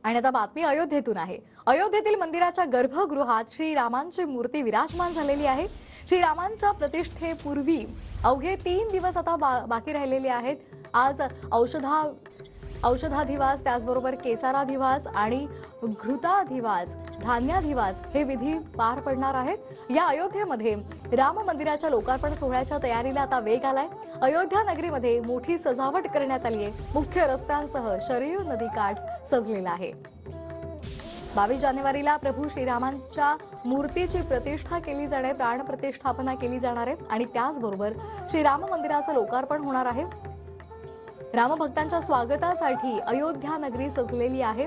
आणि आता बातमी अयोध्येतून आहे। अयोध्येतील मंदिराच्या गर्भगृहात श्रीरामांची मूर्ती विराजमान झालेली आहे। श्रीरामांच्या प्रतिष्ठेपूर्वी अवघे 3 दिवस आता बाकी राहिलेले आहेत। आज औषधाधिवास, त्याचबरोबर केसाराधिवास आणि घृताधिवास, धान्याधिवास हे विधी पार पडणार आहेत। या अयोध्येमध्ये राम मंदिराच्या लोकार्पण सोहळ्याच्या तयारीला आता वेग आलाय। अयोध्या नगरीमध्ये मोठी सजावट करण्यात आली आहे। मुख्य रस्त्यांसह शरयू नदीकाठ सजलेला आहे। 22 जानेवारीला प्रभू श्रीरामांच्या मूर्तीची प्रतिष्ठा केली जाणार, प्राण प्रतिष्ठापना केली जाणार आहे आणि त्याचबरोबर श्रीराम मंदिराचं लोकार्पण होणार आहे। रामभक्तांच्या स्वागतासाठी अयोध्या नगरी सजलेली आहे।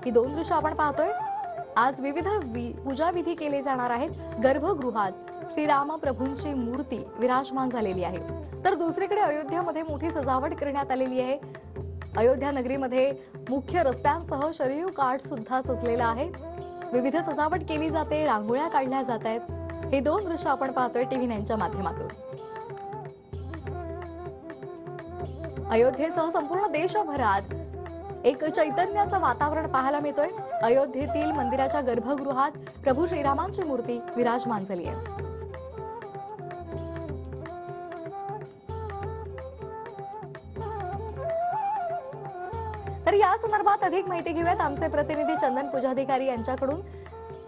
ही दोन दृश्य आपण पाहतोय। आज विविध पूजा विधी केले जाणार आहेत। गर्भगृहात श्रीराम प्रभूंची मूर्ती विराजमान झालेली आहे। तर दुसरीकडे अयोध्यामध्ये मोठी सजावट करण्यात आलेली आहे। अयोध्या नगरीमध्ये मुख्य रस्त्यांसह शरयू काठ सुद्धा सजलेला आहे। विविध सजावट केली जाते, रांगोळ्या काढल्या जात आहेत। हे दोन दृश्य आपण पाहतोय TV9 च्या माध्यमातून। अयोध्येसह संपूर्ण देशभरात एक चैतन्याचं वातावरण पाहायला मिळतोय। अयोध्येतील मंदिराच्या गर्भगृहात प्रभू श्रीरामांची मूर्ती विराजमान झाली आहे। तर या संदर्भात अधिक माहिती घेऊयात आमचे प्रतिनिधी चंदन पूजाधिकारी यांच्याकडून।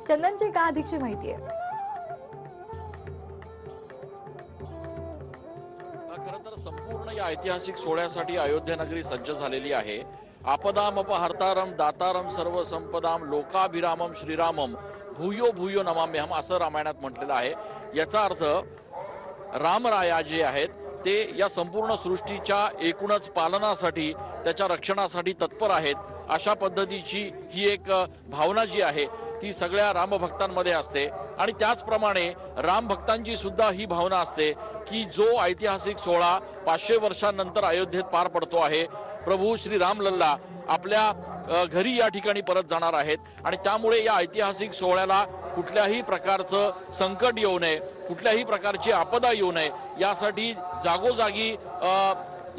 चंदनची काय अधिकची माहिती आहे? खरं तर संपूर्ण या ऐतिहासिक सोहळ्यासाठी अयोध्या नगरी सज्ज झालेली आहे। आपदाम अपहर्तारम दातारम सर्व संपदाम लोकाभिरामम श्रीरामम भूयो भूयो नमाम्यहम असं रामायणात म्हटलेलं आहे। याचा अर्थ रामराया जे आहेत ते या संपूर्ण सृष्टीच्या एकूणच पालनासाठी, त्याच्या रक्षणासाठी तत्पर आहेत। अशा पद्धतीची ही एक भावना जी आहे ती सगळ्या रामभक्तांमध्ये असते आणि त्याचप्रमाणे रामभक्तांची सुद्धा ही भावना असते की जो ऐतिहासिक सोहळा 500 वर्षांनंतर अयोध्येत पार पडतो आहे, प्रभू श्री रामलल्ला आपल्या घरी या ठिकाणी परत जाणार आहेत आणि त्यामुळे या ऐतिहासिक सोहळ्याला कुठल्याही प्रकारचं संकट येऊ नये, कुठल्याही प्रकारची आपदा येऊ नये यासाठी जागोजागी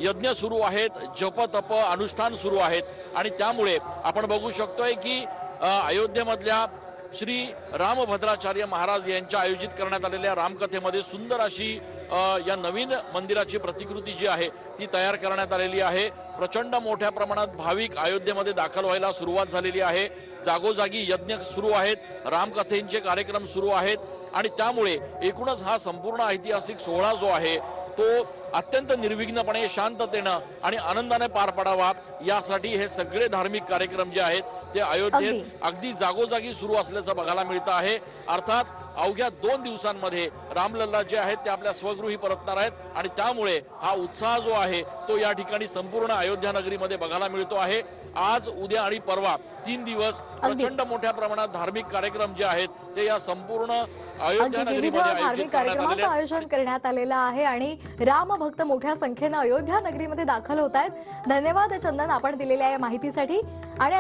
यज्ञ सुरू आहेत, जप तप अनुष्ठान सुरू आहेत आणि त्यामुळे आपण बघू शकतोय की अयोध्येमधल्या श्री रामभद्राचार्य महाराज यांच्या आयोजित करण्यात आलेल्या रामकथेमध्ये सुंदर अशी या नवीन मंदिराची प्रतिकृती जी आहे ती तयार करण्यात आलेली आहे। प्रचंड मोठ्या प्रमाणात भाविक अयोध्येमध्ये दाखल व्हायला सुरुवात झालेली आहे। जागोजागी यज्ञ सुरू आहेत, रामकथेंचे कार्यक्रम सुरू आहेत आणि त्यामुळे एकूणच हा संपूर्ण ऐतिहासिक सोहळा जो आहे तो अत्यंत निर्विघ्नपणे, शांततेने आणि आनंदाने पार पडावा यासाठी हे सगळे धार्मिक कार्यक्रम जे आहेत ते अयोध्येत अगदी जागोजागी सुरू असल्याचं बघायला मिळतं आहे। अर्थात अवघ्या 2 दिवसांमध्ये रामलल्ला जे आहेत ते आपल्या स्वगृही परतणार आहेत आणि त्यामुळे हा उत्साह जो आहे तो या ठिकाणी संपूर्ण अयोध्या नगरीमध्ये बघायला मिळतो आहे। आज, उद्या आणि परवा 3 दिवस प्रचंड मोठ्या प्रमाणात धार्मिक कार्यक्रम जे आहेत ते या संपूर्ण अयोध्या नगरीमध्ये धार्मिक कार्यक्रमाचं आयोजन करण्यात आलेलं आहे आणि रामभक्त मोठ्या संख्येने अयोध्या नगरीमध्ये दाखल होत आहेत। धन्यवाद चंदन, आपण दिलेल्या या माहितीसाठी। आणि